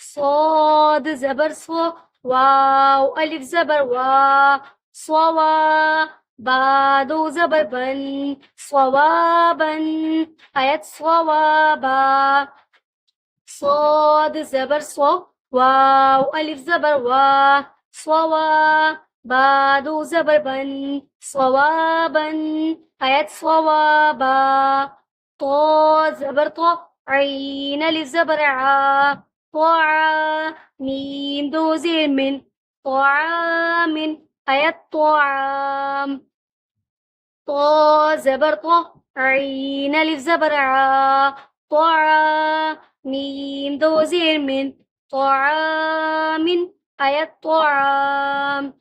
صاد زبر صو، واو ألف زبر وا، صوا، با دو زبر بن، صوابا، آيات صوابا. صاد زبر صو، واو ألف زبر وا، صوا، با دو زبر بن، صوابا، آيات صوابا. طا زبر طو، عين ألف زبر عا، طعا، ميم دو زير من، طعام، آيات طعام. طا زبر طو، عين ألف زبر عا، طعا، ميم دو زير من، طعام، آيات طعام.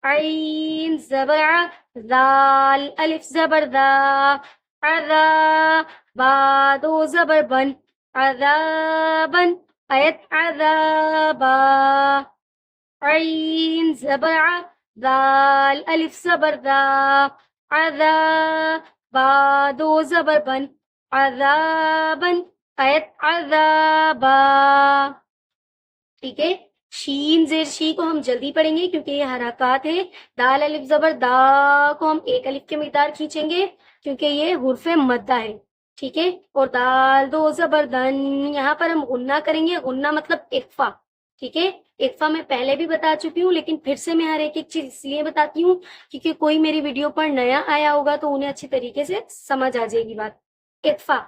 عين زبر ع، ذال ألف زبر ذا، عذا، با دو زبر بن، عذابا، آيات عذابا. عین زبر ع، دال الف زبر دا، عذا، با دو زبر بن، عذابن، آیت عذابا. ٹھیک ہے. شین زیر شی کو ہم جلدی پڑھیں گے کیونکہ یہ حرکات ہے. دال الف زبر دا کو ہم ایک الف کے مقدار کھینچیں گے کیونکہ یہ حرف مدہ ہے. ٹھیک ہے. اور دال دو زبر دن، یہاں پر ہم غنہ کریں گے. غنہ مطلب اقفا. ٹھیک ہے. اقفا میں پہلے بھی بتا چکی ہوں لیکن پھر سے میں ہر ایک چیز اس لیے بتاتی ہوں کیونکہ کوئی میری ویڈیو پر نیا آیا ہوگا تو انہیں اچھی طریقے سے سمجھ آ جائے گی بات. اقفا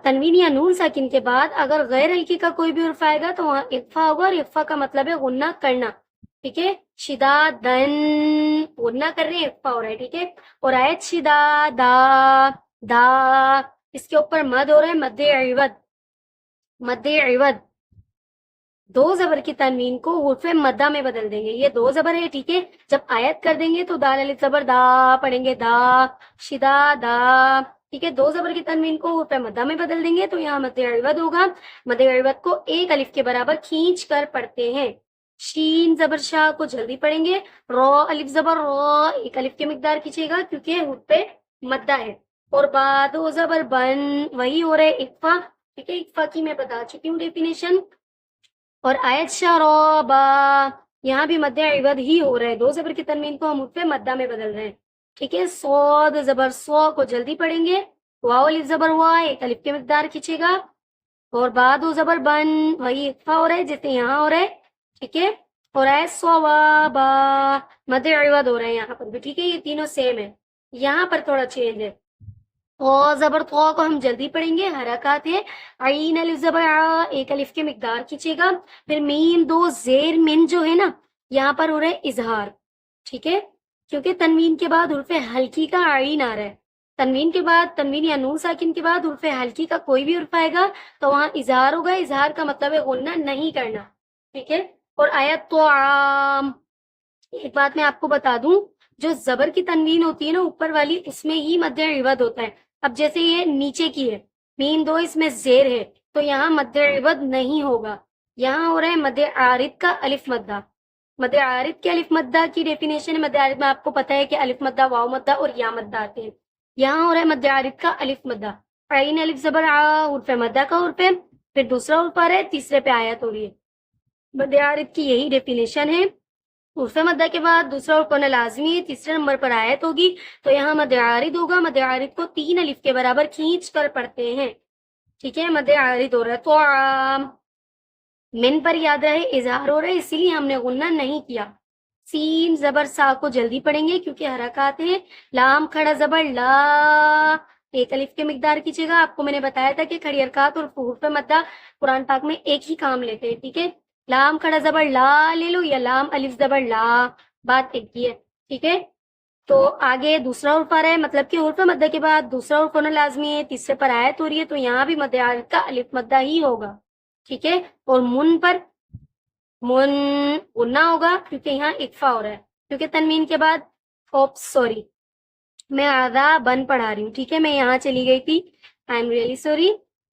تنوین یا نون ساکن کے بعد اگر غیر ہلکی کا کوئی بھی حرف آئے گا تو وہاں اقفا ہوگا اور اقفا کا مطلب ہے غنہ کرنا. ٹھیک ہے. شدا دن غنہ کر رہے ہیں، اقفا ہو رہا ہے. ٹھیک ہے. اور آیت شدا دا، دا اس کے اوپر مد ہو رہا ہے، مد عوض. مد عوض دو زبر کی تنوین کو حرف مدہ میں بدل دیں گے. یہ دو زبر ہے. ٹھیک ہے. جب آیت کر دیں گے تو دال الف زبر دا پڑھیں گے، دا شدا دا. ٹھیک ہے. دو زبر کی تنوین کو حرف مدہ میں بدل دیں گے تو یہاں مد عوض ہوگا. مد عوض کو ایک الف کے برابر کھینچ کر پڑھتے ہیں. شین زبر شاہ کو جلدی پڑھیں گے. رو الف زبر رو، ایک الف کے مقدار کھینچے گا کیونکہ حرف مدہ ہے. اور با دو زبر بن، وہی ہو رہے اقفا. ٹھیک ہے. اقفا کی میں بتا چکی ہوں ڈیفینیشن. اور آیت شرابا، یہاں بھی مد عوض ہی ہو رہا ہے. دو زبر کی تنوین کو ہم حرف مدہ میں بدل رہے ہیں. ٹھیک ہے. صاد زبر سو کو جلدی پڑھیں گے. واو الف زبر وا، ایک الف کے مقدار کھینچے گا. اور با دو زبر بن، وہی اقفا ہو رہا ہے جیسے یہاں ہو رہا ہے. ٹھیک ہے. اور آیت صوابا، مد عوض ہو رہا ہے یہاں پر بھی. ٹھیک ہے. یہ تینوں سیم ہے. یہاں پر تھوڑا چینج ہے. زبر تو کو ہم جلدی پڑھیں گے. حرکات ہے. عین الف زبر ع، ایک الف کے مقدار کھینچے گا. پھر میم دو زیر من جو ہے نا، یہاں پر ہو رہا ہے اظہار. ٹھیک ہے. کیونکہ تنوین کے بعد حرف ہلکی کا عین آ رہا ہے. تنوین کے بعد، تنوین یا نون ساکن کے بعد حرف ہلکی کا کوئی بھی حرف آئے گا تو وہاں اظہار ہوگا. اظہار کا مطلب ہے غنہ نہیں کرنا. ٹھیک ہے. اور آیت تو عام، ایک بات میں آپ کو بتا دوں، جو زبر کی تنوین ہوتی ہے نا اوپر والی، اس میں ہی مد عوض ہوتا ہے. اب جیسے یہ نیچے کی ہے، میم دو اس میں زیر ہے تو یہاں مد عوض نہیں ہوگا. یہاں ہو رہا ہے مد عارض کا الف مدہ. مد عارض کے الف مدہ کی ڈیفینیشن ہے. مد عارض میں آپ کو پتا ہے کہ الف مدہ، واو مدہ اور یا مدہ آتے ہیں. یہاں ہو رہا ہے مد عارض کا الف مدہ. عین الف زبر ع، حرف مدہ کا حرف ہے. پھر دوسرا حرف آ رہا ہے، تیسرے پہ آیت ہو رہی ہے. مد عارض کی یہی ڈیفینیشن ہے. حرف مدہ کے بعد دوسرا حرف ہونا لازمی ہے. تیسرے نمبر پر آیت ہوگی تو یہاں مد عارض ہوگا. مد عارض کو تین الف کے برابر کھینچ کر پڑھتے ہیں. ٹھیک ہے. مد عارض ہو رہا ہے. تو عام من پر یاد رہے اظہار ہو رہا ہے، اسی لیے ہم نے غنہ نہیں کیا. سین زبر سا کو جلدی پڑھیں گے کیونکہ حرکات ہیں. لام کھڑا زبر لا، ایک الف کے مقدار کھینچے گا. آپ کو میں نے بتایا تھا کہ کھڑی حرکات اور حروف مدہ قرآن پاک میں ایک ہی کام لیتے ہیں. ٹھیک ہے. لام کھڑا زبر لا لے لو یا لام الف زبر لا، بات ایک ہی ہے. ٹھیک ہے. تو آگے دوسرا حرف آ رہا ہے، مطلب کہ حرف مدہ کے بعد دوسرا حرف ہونا لازمی ہے. تیسرے پر آیت ہو رہی ہے تو یہاں بھی مد عارض کا الف مدہ ہی ہوگا. ٹھیک ہے. اور من پر من غنہ ہوگا کیونکہ یہاں اقفا ہو رہا ہے. کیونکہ تنوین کے بعد سوری میں آدھا بن پڑھا رہی ہوں. ٹھیک ہے. میں یہاں چلی گئی تھی. I am really sorry.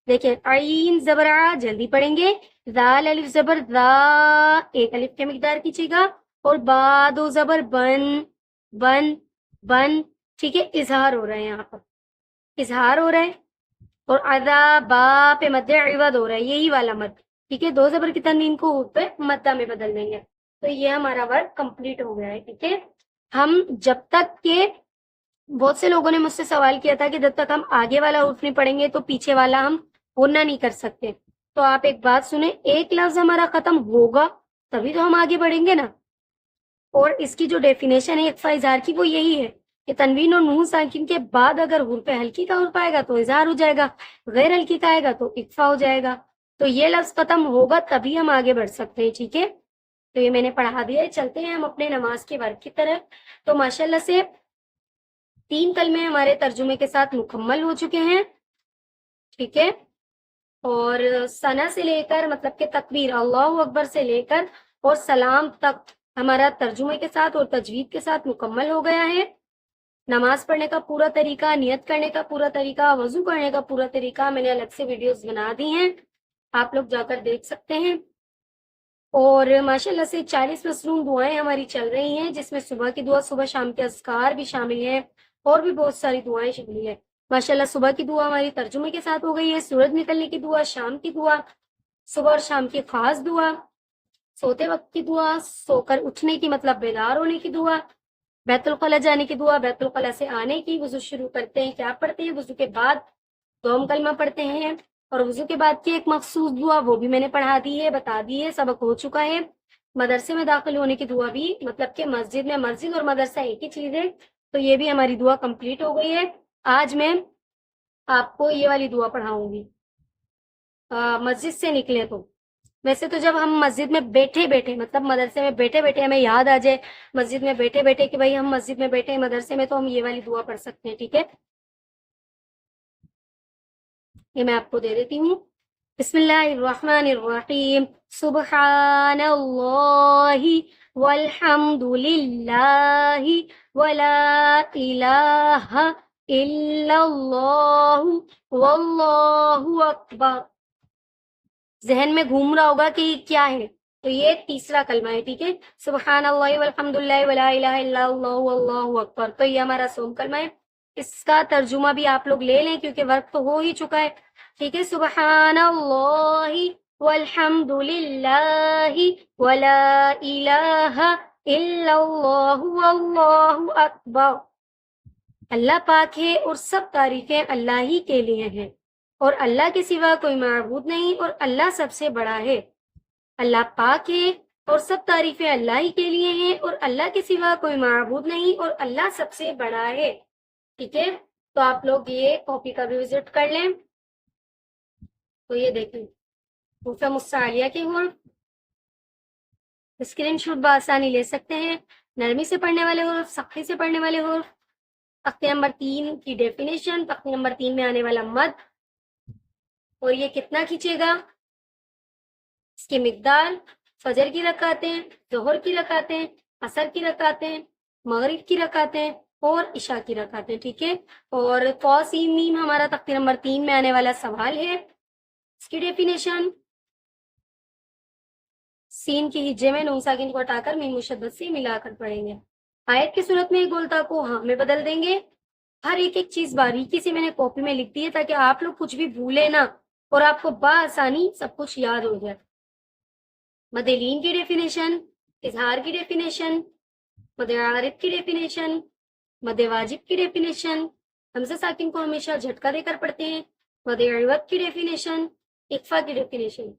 دیکھیں، عین زبر ع جلدی پڑھیں گے. ذال الف زبر ذا، ایک الف کے مقدار کھینچے گا. اور با دو زبر بن، بن بن. ٹھیک ہے. اظہار ہو رہا ہے، یہاں پر اظہار ہو رہا ہے. اور ادا با پہ مد عوض ہو رہا ہے، یہی والا مد. ٹھیک ہے. دو زبر کی تنوین کو پہ مدہ میں بدل دیں گے تو یہ ہمارا ورک کمپلیٹ ہو گیا ہے. ٹھیک ہے. ہم جب تک کہ بہت سے لوگوں نے مجھ سے سوال کیا تھا کہ جب تک ہم آگے والا حرف نہیں پڑھیں گے تو پیچھے والا ہم غنہ نہیں کر سکتے. تو آپ ایک بات سنیں، ایک لفظ ہمارا ختم ہوگا تبھی تو ہم آگے بڑھیں گے نا. اور اس کی جو ڈیفینیشن ہے اقفا اظہار کی وہ یہی ہے کہ تنوین اور نون ساکن کے بعد اگر حرف ہلکی کا حرف آئے گا تو اظہار ہو جائے گا، غیر ہلکی کا آئے گا تو اقفا ہو جائے گا. تو یہ لفظ ختم ہوگا تبھی ہم آگے بڑھ سکتے ہیں. ٹھیک ہے. تو یہ میں نے پڑھا دیا ہے. چلتے ہیں ہم اپنے نماز کے ورک کی طرف. تو ماشاءاللہ سے 3 کلمے ہمارے ترجمے کے ساتھ مکمل ہو چکے ہیں. ٹھیک ہے. اور ثنا سے لے کر مطلب کہ تکبیر اللہ اکبر سے لے کر اور سلام تک ہمارا ترجمے کے ساتھ اور تجوید کے ساتھ مکمل ہو گیا ہے. نماز پڑھنے کا پورا طریقہ، نیت کرنے کا پورا طریقہ، وضو کرنے کا پورا طریقہ میں نے الگ سے ویڈیوز بنا دی ہیں، آپ لوگ جا کر دیکھ سکتے ہیں. اور ماشاءاللہ سے 40 مصنون دعائیں ہماری چل رہی ہیں، جس میں صبح کی دعا، صبح شام کے اذکار بھی شامل ہیں، اور بھی بہت ساری دعائیں شامل ہیں۔ ماشاءاللہ صبح کی دعا ہماری ترجمے کے ساتھ ہو گئی ہے، سورج نکلنے کی دعا، شام کی دعا، صبح اور شام کی خاص دعا، سوتے وقت کی دعا، سو کر اٹھنے کی مطلب بیدار ہونے کی دعا، بیت الخلا جانے کی دعا، بیت الخلا سے آنے کی، وضو شروع کرتے ہیں کیا پڑھتے ہیں، وضو کے بعد دوم کلمہ پڑھتے ہیں، اور وضو کے بعد کی ایک مخصوص دعا وہ بھی میں نے پڑھا دی ہے، بتا دی ہے، سبق ہو چکا ہے۔ مدرسے میں داخل ہونے کی دعا بھی، مطلب کہ مسجد اور مدرسہ ایک ہی چیز ہے، تو یہ بھی ہماری دعا کمپلیٹ ہو گئی ہے۔ آج میں آپ کو یہ والی دعا پڑھاؤں گی مسجد سے نکلے تو۔ ویسے تو جب ہم مسجد میں بیٹھے بیٹھے، مطلب مدرسے میں بیٹھے بیٹھے ہمیں یاد آ جائے مسجد میں بیٹھے بیٹھے کہ بھائی ہم مسجد میں بیٹھے ہیں مدرسے میں، تو ہم یہ والی دعا پڑھ سکتے ہیں، ٹھیک ہے؟ یہ میں آپ کو دے دیتی ہوں۔ بسم اللہ الرحمن الرحیم، سبحان اللہ والحمد للہ ولا الہ الا اللہ واللہ اکبر۔ ذہن میں گھوم رہا ہوگا کہ یہ کیا ہے، تو یہ تیسرا کلمہ ہے، ٹھیک ہے؟ سبحان اللہ والحمد للہ ولا الہ الا اللہ واللہ اکبر، تو یہ ہمارا سوم کلمہ ہے۔ اس کا ترجمہ بھی آپ لوگ لے لیں کیونکہ وقت تو ہو ہی چکا ہے، ٹھیک ہے؟ سبحان اللہ والحمد للہ ولا الہ الا اللہ واللہ اکبر۔ اللہ پاک ہے اور سب تعریفیں اللہ ہی کے لیے ہیں، اور اللہ کے سوا کوئی معبود نہیں، اور اللہ سب سے بڑا ہے۔ اللہ پاک ہے اور سب تعریفیں اللہ ہی کے لیے ہیں، اور اللہ کے سوا کوئی معبود نہیں، اور اللہ سب سے بڑا ہے، ٹھیک ہے؟ تو آپ لوگ یہ کاپی کا بھی وزٹ کر لیں۔ تو یہ دیکھیں حروف مستعلیہ کے حروف، اسکرین شاٹ بآسانی لے سکتے ہیں۔ نرمی سے پڑھنے والے حروف، سختی سے پڑھنے والے حروف، تختے نمبر 3 کی ڈیفینیشن، تختے نمبر 3 میں آنے والا مد، اور یہ کتنا کھینچے گا، اس کی مقدار، فجر کی رکعتیں، ظہر کی رکعتیں، عصر کی رکعتیں، مغرب کی رکعتیں، اور عشاء کی رکعتیں، ٹھیک ہے؟ اور قاف سین میم ہمارا تختے نمبر 3 میں آنے والا سوال ہے، اس کی ڈیفینیشن، سین کی ہجے میں نون ساکن کو ہٹا کر میم مشدد سے ملا کر پڑھیں گے۔ آیت کی صورت میں گولتا کو ہاں میں بدل دیں گے۔ ہر ایک چیز باریکی سے میں نے کاپی میں لکھ دی ہے تاکہ آپ لوگ کچھ بھی بھولے نہ، اور آپ کو بآسانی سب کچھ یاد ہو جائے۔ مد لین کی ڈیفینیشن، اظہار کی ڈیفینیشن، مد عارض کی ڈیفینیشن، مد واجب کی ڈیفینیشن، حمزہ ساکن کو ہمیشہ جھٹکا دے کر پڑھتے ہیں، مد عوض کی ڈیفینیشن، اخفا کی ڈیفینیشن۔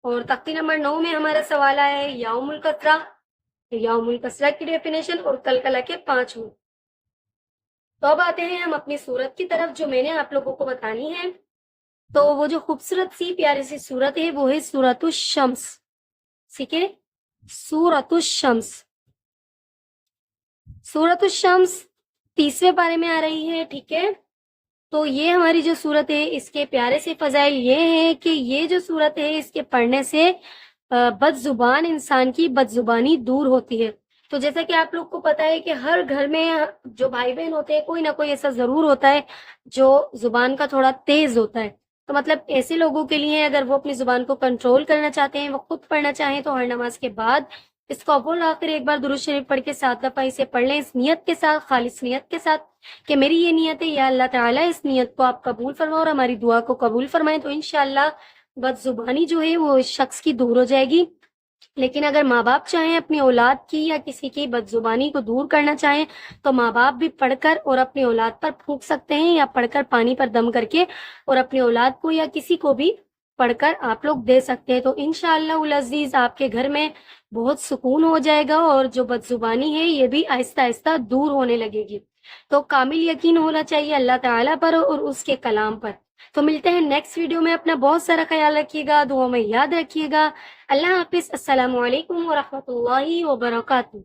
اور تختی نمبر 9 میں ہمارا سوال آیا ہے یوم الکسرہ، یوم الکسرہ کی ڈیفینیشن اور کلکلہ کے 5 حروف۔ تو اب آتے ہیں ہم اپنی سورت کی طرف جو میں نے آپ لوگوں کو بتانی ہے۔ تو وہ جو خوبصورت سی پیاری سی سورت ہے وہ ہے سورۃ الشمس، ٹھیک ہے؟ سورۃ الشمس، سورۃ الشمس 30ویں پارے میں آ رہی ہے، ٹھیک ہے؟ تو یہ ہماری جو سورت ہے اس کے پیارے سے فضائل یہ ہے کہ یہ جو سورت ہے اس کے پڑھنے سے بد زبان انسان کی بد زبانی دور ہوتی ہے۔ تو جیسا کہ آپ لوگ کو پتا ہے کہ ہر گھر میں جو بھائی بہن ہوتے ہیں کوئی نہ کوئی ایسا ضرور ہوتا ہے جو زبان کا تھوڑا تیز ہوتا ہے، تو مطلب ایسے لوگوں کے لیے اگر وہ اپنی زبان کو کنٹرول کرنا چاہتے ہیں، وہ خود پڑھنا چاہیں، تو ہر نماز کے بعد اس کو ابول آخر ایک بار درود شریف پڑھ کے 7 دفعہ اسے پڑھ لیں، اس نیت کے ساتھ، خالص نیت کے ساتھ کہ میری یہ نیت ہے یا اللہ تعالیٰ اس نیت کو آپ قبول فرمائیں اور ہماری دعا کو قبول فرمائیں، تو انشاءاللہ بد زبانی جو ہے وہ اس شخص کی دور ہو جائے گی۔ لیکن اگر ماں باپ چاہیں اپنی اولاد کی یا کسی کی بد زبانی کو دور کرنا چاہیں تو ماں باپ بھی پڑھ کر اور اپنی اولاد پر پھونک سکتے ہیں، یا پڑھ کر پانی پر دم کر کے اور اپنی اولاد کو یا کسی کو بھی پڑھ کر آپ لوگ دے سکتے ہیں۔ تو انشاءاللہ العزیز آپ کے گھر میں بہت سکون ہو جائے گا اور جو بد زبانی ہے یہ بھی آہستہ آہستہ دور ہونے لگے گی۔ تو کامل یقین ہونا چاہیے اللہ تعالیٰ پر اور اس کے کلام پر۔ تو ملتے ہیں نیکسٹ ویڈیو میں، اپنا بہت سارا خیال رکھیے گا، دعاؤں میں یاد رکھیے گا۔ اللہ حافظ، السلام علیکم ورحمۃ اللہ وبرکاتہ۔